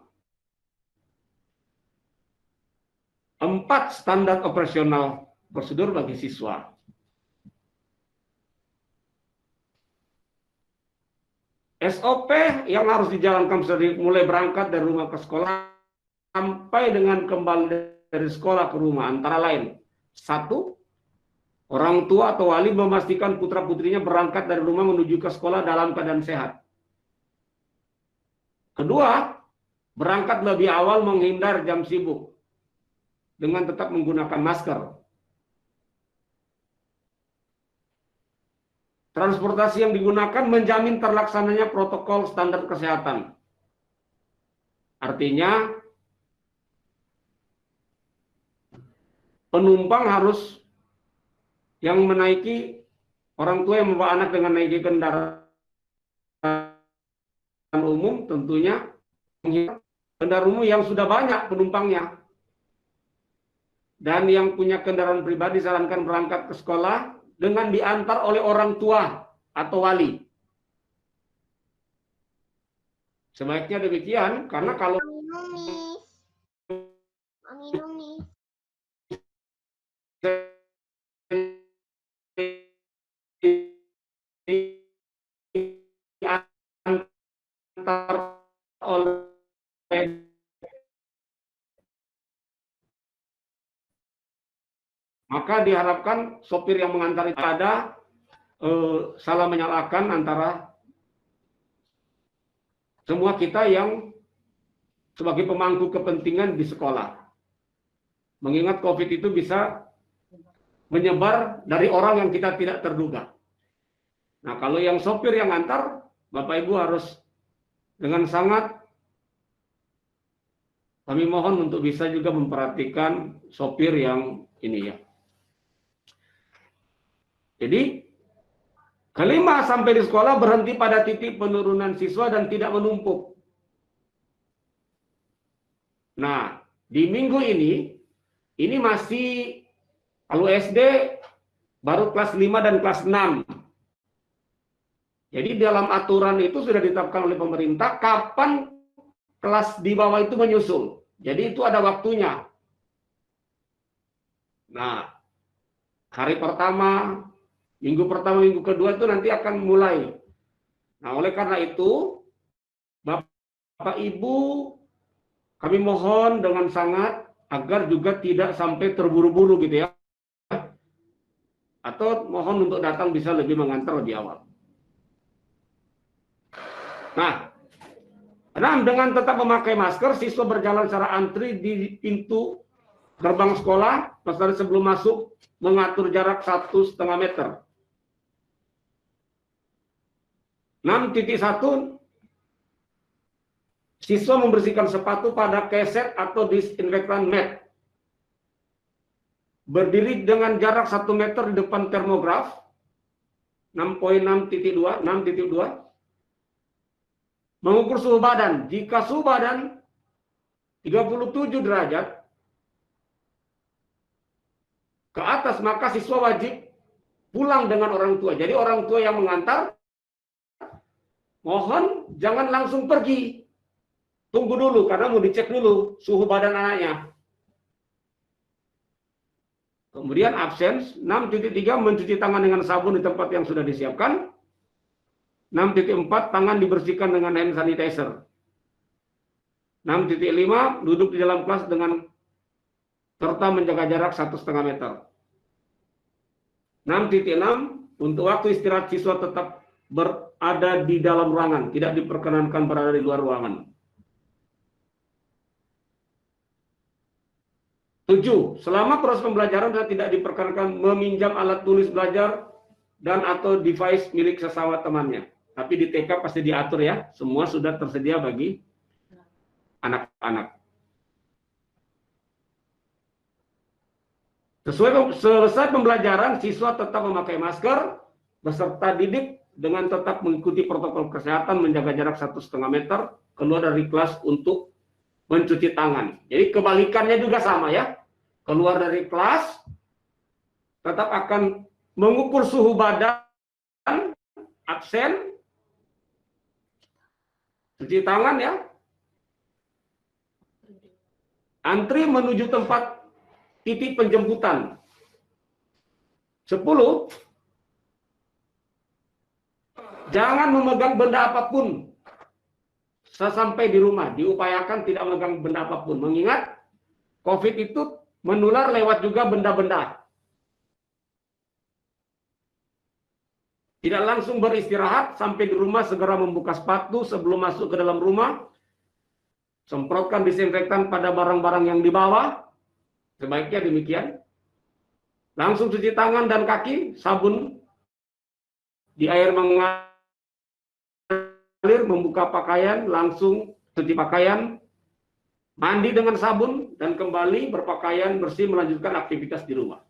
4. Standar operasional prosedur bagi siswa. SOP yang harus dijalankan dari mulai berangkat dari rumah ke sekolah sampai dengan kembali dari sekolah ke rumah antara lain: 1. Orang tua atau wali memastikan putra-putrinya berangkat dari rumah menuju ke sekolah dalam keadaan sehat. 2. Berangkat lebih awal menghindar jam sibuk dengan tetap menggunakan masker. Transportasi yang digunakan menjamin terlaksananya protokol standar kesehatan. Artinya, penumpang harus yang menaiki, orang tua yang membawa anak dengan naiki kendaraan umum tentunya kendaraan umum yang sudah banyak penumpangnya. Dan yang punya kendaraan pribadi disarankan berangkat ke sekolah dengan diantar oleh orang tua atau wali. Sebaiknya demikian, karena kalau diantar oleh maka diharapkan sopir yang mengantar itu ada salah menyalahkan antara semua kita yang sebagai pemangku kepentingan di sekolah. Mengingat COVID itu bisa menyebar dari orang yang kita tidak terduga. Nah, kalau yang sopir yang antar, Bapak Ibu harus dengan sangat kami mohon untuk bisa juga memperhatikan sopir yang ini ya. Jadi, 5 sampai di sekolah berhenti pada titik penurunan siswa dan tidak menumpuk. Nah, di minggu ini masih kalau SD baru kelas 5 dan kelas 6. Jadi dalam aturan itu sudah ditetapkan oleh pemerintah kapan kelas di bawah itu menyusul. Jadi itu ada waktunya. Nah, hari pertama, minggu pertama, minggu kedua itu nanti akan mulai. Nah, oleh karena itu, Bapak Ibu, kami mohon dengan sangat agar juga tidak sampai terburu-buru gitu ya. Atau mohon untuk datang bisa lebih mengantar lebih awal. Nah, 6. Dengan tetap memakai masker, siswa berjalan secara antri di pintu gerbang sekolah, sebelum masuk mengatur jarak 1,5 meter. 6.1 Siswa membersihkan sepatu pada keset atau disinfektan mat. Berdiri dengan jarak 1 meter di depan termograf. 6.6.2 mengukur suhu badan. Jika suhu badan 37 derajat ke atas, maka siswa wajib pulang dengan orang tua. Jadi orang tua yang mengantar, mohon jangan langsung pergi. Tunggu dulu, karena mau dicek dulu suhu badan anaknya. Kemudian absens. 6.3 mencuci tangan dengan sabun di tempat yang sudah disiapkan. 6.4 tangan dibersihkan dengan hand sanitizer. 6.5 duduk di dalam kelas dengan serta menjaga jarak 1,5 meter. 6.6 untuk waktu istirahat siswa tetap berada di dalam ruangan, tidak diperkenankan berada di luar ruangan. 7. Selama proses pembelajaran tidak diperkenankan meminjam alat tulis belajar dan atau device milik sesama temannya. Tapi di TK pasti diatur ya, semua sudah tersedia bagi anak-anak. Selesai pembelajaran, siswa tetap memakai masker, beserta didik dengan tetap mengikuti protokol kesehatan, menjaga jarak 1,5 meter, keluar dari kelas untuk mencuci tangan. Jadi kebalikannya juga sama ya. Keluar dari kelas, tetap akan mengukur suhu badan, absen, cuci tangan ya. Antri menuju tempat titik penjemputan. 10. Jangan memegang benda apapun sesampai di rumah. Diupayakan tidak memegang benda apapun. Mengingat COVID itu menular lewat juga benda-benda. Tidak langsung beristirahat, sampai di rumah segera membuka sepatu sebelum masuk ke dalam rumah. Semprotkan disinfektan pada barang-barang yang dibawa. Sebaiknya demikian. Langsung cuci tangan dan kaki, sabun di air mengalir, membuka pakaian, langsung cuci pakaian, mandi dengan sabun, dan kembali berpakaian bersih melanjutkan aktivitas di rumah.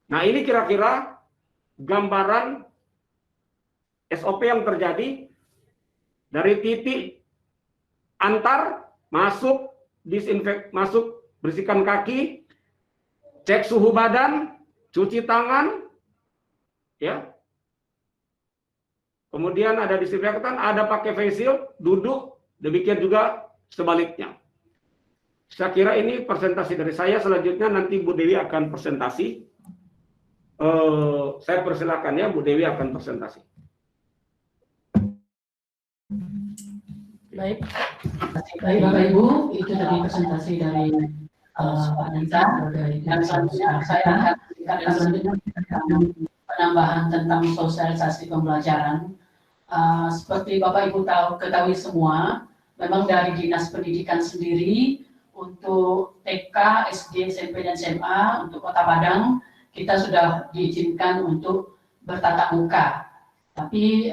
Nah, ini kira-kira gambaran SOP yang terjadi dari titik antar, masuk, masuk, bersihkan kaki, cek suhu badan, cuci tangan, ya. Kemudian ada disinfektan, ada pakai face shield, duduk, demikian juga sebaliknya. Saya kira ini presentasi dari saya. Selanjutnya nanti Bu Dewi akan presentasi. Saya persilakan ya, Bu Dewi akan presentasi. Baik, Bapak Ibu, itu tadi presentasi dari Pak Nita, dan selanjutnya saya akan penambahan tentang sosialisasi pembelajaran. Seperti Bapak Ibu ketahui semua, memang dari Dinas Pendidikan sendiri untuk TK, SD, SMP, dan SMA untuk Kota Padang kita sudah diizinkan untuk bertatap muka. Tapi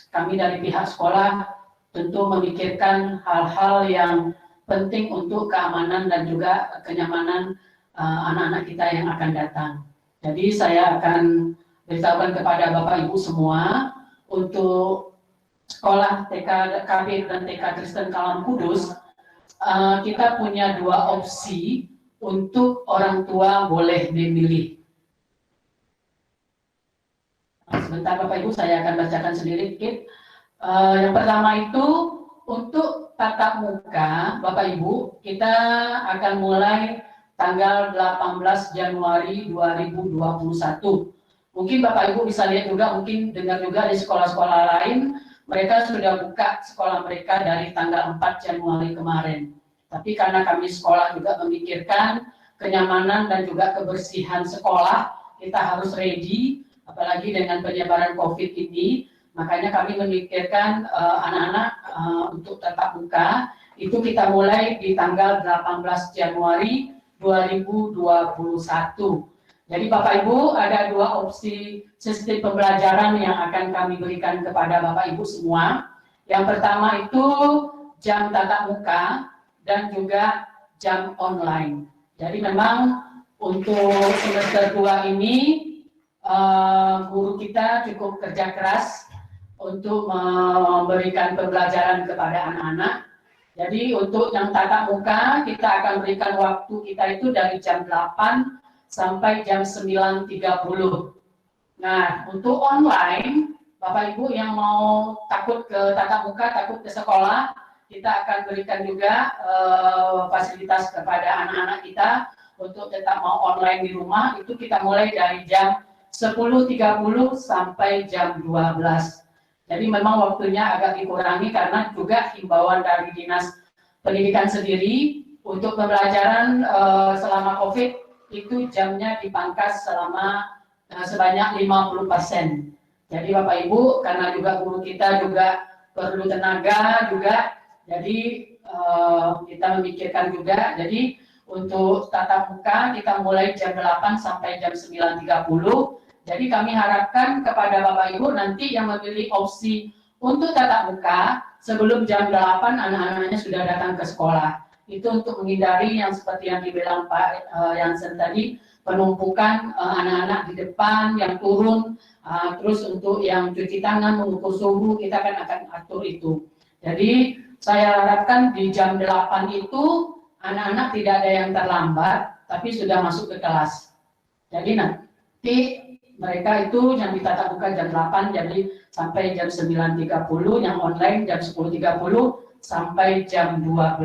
kami dari pihak sekolah tentu memikirkan hal-hal yang penting untuk keamanan dan juga kenyamanan anak-anak kita yang akan datang. Jadi saya akan beritahukan kepada Bapak Ibu semua untuk sekolah TK KB dan TK Kristen Kalam Kudus, kita punya 2 opsi untuk orang tua boleh memilih. Sebentar Bapak Ibu, saya akan bacakan sendiri sedikit. Yang pertama itu untuk tatap muka, Bapak Ibu, kita akan mulai tanggal 18 Januari 2021. Mungkin Bapak Ibu bisa lihat juga, mungkin dengar juga di sekolah-sekolah lain, mereka sudah buka sekolah mereka dari tanggal 4 Januari kemarin. Tapi karena kami sekolah juga memikirkan kenyamanan dan juga kebersihan sekolah, kita harus ready, apalagi dengan penyebaran COVID ini. Makanya kami memikirkan anak-anak untuk tatap muka, itu kita mulai di tanggal 18 Januari 2021. Jadi Bapak Ibu, ada 2 opsi sistem pembelajaran yang akan kami berikan kepada Bapak Ibu semua. Yang pertama itu jam tatap muka dan juga jam online. Jadi memang untuk semester 2 ini guru kita cukup kerja keras untuk memberikan pembelajaran kepada anak-anak. Jadi untuk yang tatap muka, kita akan berikan waktu kita itu dari jam 8 sampai jam 9.30. Nah, untuk online, Bapak Ibu yang mau takut ke tatap muka, takut ke sekolah, kita akan berikan juga fasilitas kepada anak-anak kita untuk tetap mau online di rumah. Itu kita mulai dari jam 10.30 sampai jam 12. Jadi memang waktunya agak dikurangi karena juga himbauan dari Dinas Pendidikan sendiri untuk pembelajaran selama COVID itu jamnya dipangkas selama sebanyak 50%. Jadi Bapak Ibu, karena juga guru kita juga perlu tenaga juga, jadi kita memikirkan juga. Jadi untuk tatap muka kita mulai jam 8 sampai jam 9.30 Jadi kami harapkan kepada Bapak Ibu nanti yang memilih opsi untuk tatap muka sebelum jam 8 anak-anaknya sudah datang ke sekolah. Itu untuk menghindari yang seperti yang dibilang Pak Jansen tadi, penumpukan anak-anak di depan yang turun, terus untuk yang cuci tangan, mengukur suhu, kita akan atur itu. Jadi saya harapkan di jam 8 itu anak-anak tidak ada yang terlambat, tapi sudah masuk ke kelas. Jadi nanti mereka itu yang ditatap muka jam 8, jadi sampai jam 9.30, yang online jam 10.30 sampai jam 12.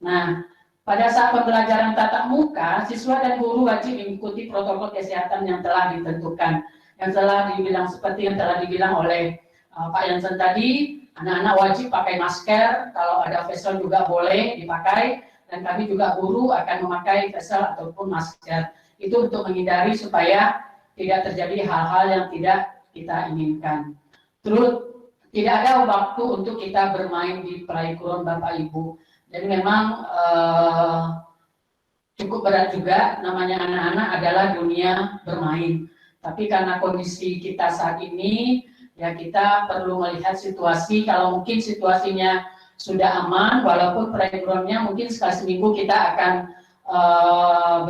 Nah, pada saat pembelajaran tatap muka, siswa dan guru wajib mengikuti protokol kesehatan yang telah ditentukan. Yang telah dibilang seperti yang telah dibilang oleh Pak Jansen tadi, anak-anak wajib pakai masker, kalau ada facial juga boleh dipakai, dan kami juga guru akan memakai facial ataupun masker. Itu untuk menghindari supaya tidak terjadi hal-hal yang tidak kita inginkan. Terus tidak ada waktu untuk kita bermain di playground Bapak Ibu. Jadi memang cukup berat juga, namanya anak-anak adalah dunia bermain. Tapi karena kondisi kita saat ini, ya kita perlu melihat situasi, kalau mungkin situasinya sudah aman, walaupun playgroundnya mungkin sekali seminggu kita akan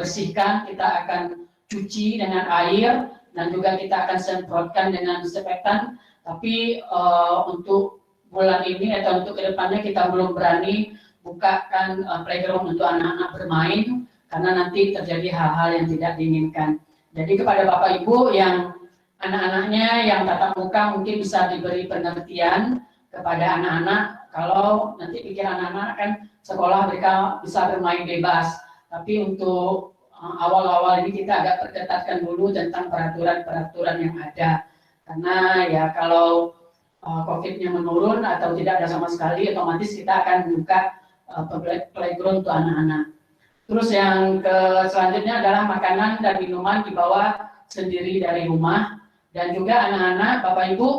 bersihkan, kita akan cuci dengan air, dan juga kita akan semprotkan dengan disinfektan. Tapi untuk bulan ini atau untuk kedepannya kita belum berani bukakan playground untuk anak-anak bermain, karena nanti terjadi hal-hal yang tidak diinginkan. Jadi kepada Bapak Ibu yang anak-anaknya yang tatap muka mungkin bisa diberi pengertian kepada anak-anak, kalau nanti pikir anak-anak kan sekolah mereka bisa bermain bebas. Tapi untuk awal-awal ini kita agak perketatkan dulu tentang peraturan-peraturan yang ada. Karena ya kalau COVID-nya menurun atau tidak ada sama sekali, otomatis kita akan buka playground untuk anak-anak. Terus yang selanjutnya adalah makanan dan minuman dibawa sendiri dari rumah. Dan juga anak-anak, Bapak Ibu,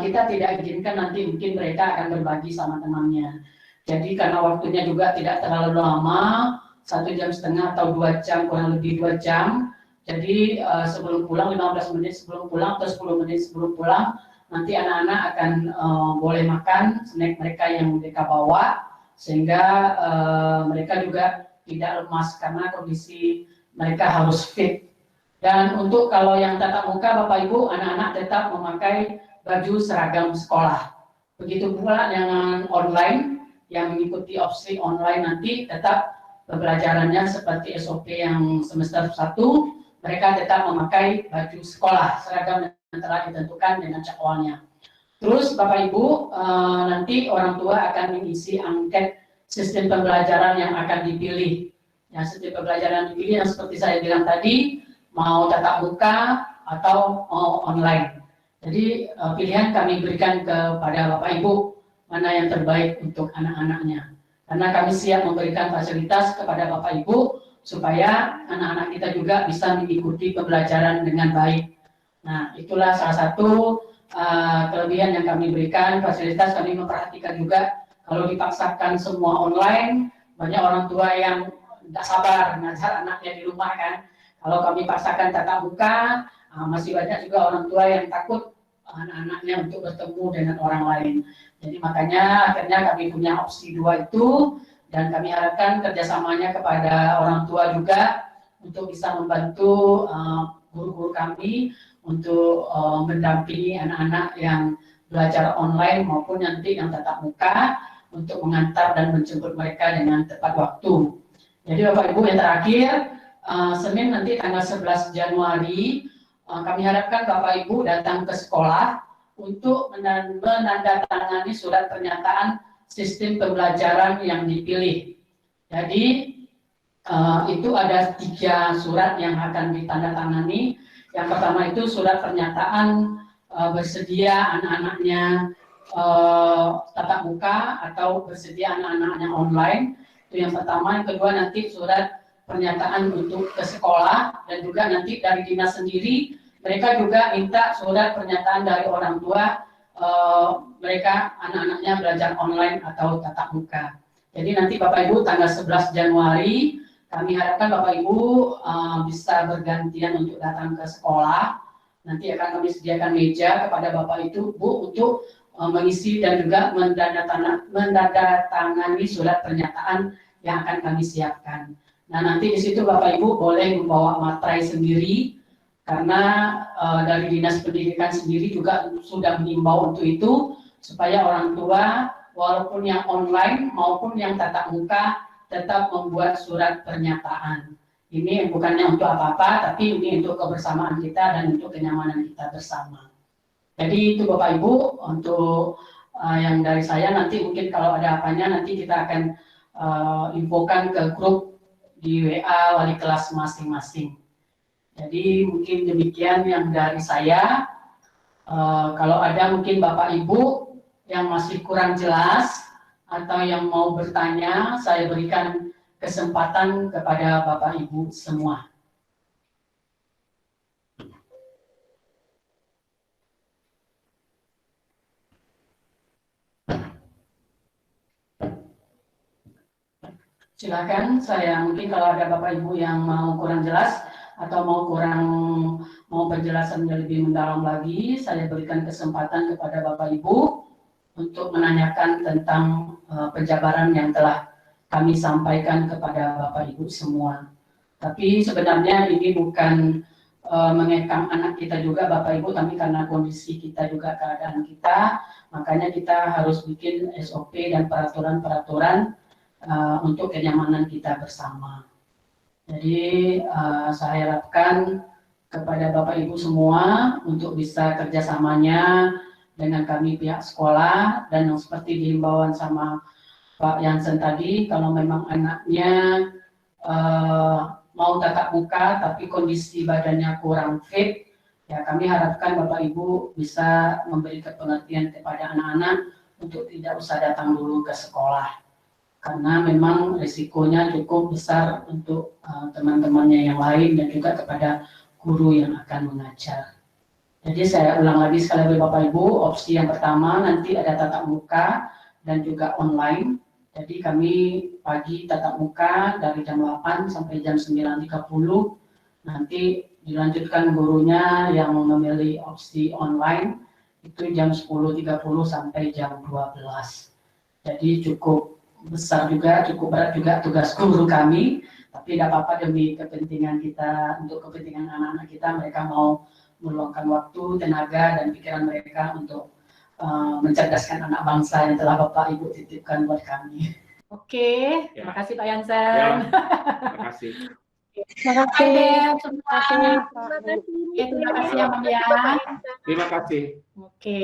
kita tidak izinkan nanti mungkin mereka akan berbagi sama temannya. Jadi karena waktunya juga tidak terlalu lama, 1,5 jam atau 2 jam, kurang lebih 2 jam. Jadi sebelum pulang, 15 menit sebelum pulang atau 10 menit sebelum pulang, nanti anak-anak akan boleh makan snack mereka yang mereka bawa, sehingga mereka juga tidak lemas karena kondisi mereka harus fit. Dan untuk kalau yang tatap muka, Bapak Ibu, anak-anak tetap memakai baju seragam sekolah. Begitu pula dengan online, yang mengikuti opsi online nanti tetap pembelajarannya seperti SOP yang semester 1, mereka tetap memakai baju sekolah, seragam yang telah ditentukan dengan jadwalnya. Terus Bapak Ibu, nanti orang tua akan mengisi angket sistem pembelajaran yang akan dipilih. Ya, sistem pembelajaran dipilih yang seperti saya bilang tadi, mau tatap muka atau mau online. Jadi pilihan kami berikan kepada Bapak Ibu, mana yang terbaik untuk anak-anaknya. Karena kami siap memberikan fasilitas kepada Bapak Ibu, supaya anak-anak kita juga bisa mengikuti pembelajaran dengan baik. Nah, itulah salah satu kelebihan yang kami berikan, fasilitas. Kami memperhatikan juga, kalau dipaksakan semua online, banyak orang tua yang tidak sabar mengajar anaknya di rumah kan. Kalau kami paksakan tatap muka, masih banyak juga orang tua yang takut anak-anaknya untuk bertemu dengan orang lain. Jadi makanya akhirnya kami punya opsi 2 itu, dan kami harapkan kerjasamanya kepada orang tua juga untuk bisa membantu guru-guru kami untuk mendampingi anak-anak yang belajar online maupun nanti yang tatap muka, untuk mengantar dan menjemput mereka dengan tepat waktu. Jadi Bapak Ibu, yang terakhir, Senin nanti tanggal 11 Januari, kami harapkan Bapak Ibu datang ke sekolah untuk menandatangani surat pernyataan sistem pembelajaran yang dipilih. Jadi itu ada 3 surat yang akan ditandatangani. Yang pertama itu surat pernyataan bersedia anak-anaknya tatap muka atau bersedia anak-anaknya online. Itu yang pertama. Yang kedua nanti surat pernyataan untuk ke sekolah, dan juga nanti dari dinas sendiri mereka juga minta surat pernyataan dari orang tua mereka anak-anaknya belajar online atau tatap muka. Jadi nanti Bapak Ibu tanggal 11 Januari kami harapkan Bapak Ibu bisa bergantian untuk datang ke sekolah. Nanti akan kami sediakan meja kepada Bapak Ibu untuk mengisi dan juga menandatangani surat pernyataan yang akan kami siapkan. Nah, nanti di situ Bapak Ibu boleh membawa materai sendiri, karena dari Dinas Pendidikan sendiri juga sudah mengimbau untuk itu, supaya orang tua walaupun yang online maupun yang tatap muka tetap membuat surat pernyataan. Ini bukannya untuk apa-apa, tapi ini untuk kebersamaan kita dan untuk kenyamanan kita bersama. Jadi itu Bapak Ibu, untuk yang dari saya, nanti mungkin kalau ada apanya nanti kita akan infokan ke grup di WA wali kelas masing-masing. Jadi mungkin demikian yang dari saya. Kalau ada mungkin Bapak Ibu yang masih kurang jelas atau yang mau bertanya, saya berikan kesempatan kepada Bapak Ibu semua. Silakan, saya mungkin kalau ada Bapak Ibu yang mau kurang jelas atau mau penjelasan yang lebih mendalam lagi, saya berikan kesempatan kepada Bapak Ibu untuk menanyakan tentang penjabaran yang telah kami sampaikan kepada Bapak Ibu semua. Tapi sebenarnya ini bukan mengekang anak kita juga Bapak Ibu, tapi karena kondisi kita juga, keadaan kita, makanya kita harus bikin SOP dan peraturan-peraturan untuk kenyamanan kita bersama. Jadi saya harapkan kepada Bapak Ibu semua untuk bisa kerjasamanya dengan kami pihak sekolah, dan yang seperti dihimbauan sama Pak Jansen tadi, kalau memang anaknya mau tatap muka tapi kondisi badannya kurang fit, ya kami harapkan Bapak Ibu bisa memberi pengertian kepada anak-anak untuk tidak usah datang dulu ke sekolah, karena memang risikonya cukup besar untuk teman-temannya yang lain dan juga kepada guru yang akan mengajar. Jadi saya ulang lagi sekali lagi Bapak Ibu, opsi yang pertama nanti ada tatap muka dan juga online. Jadi kami pagi tatap muka dari jam 8 sampai jam 9.30, nanti dilanjutkan gurunya yang memilih opsi online itu jam 10.30 sampai jam 12. Jadi cukup besar juga, cukup berat juga tugas guru kami, tapi tidak apa-apa demi kepentingan kita, untuk kepentingan anak-anak kita, mereka mau meluangkan waktu, tenaga, dan pikiran mereka untuk mencerdaskan anak bangsa yang telah Bapak Ibu titipkan buat kami. Oke, terima kasih Pak Jansen. Ya, terima kasih. Terima kasih. Semua. Terima kasih. Oke, terima kasih ya Bang ya. Terima kasih. Oke.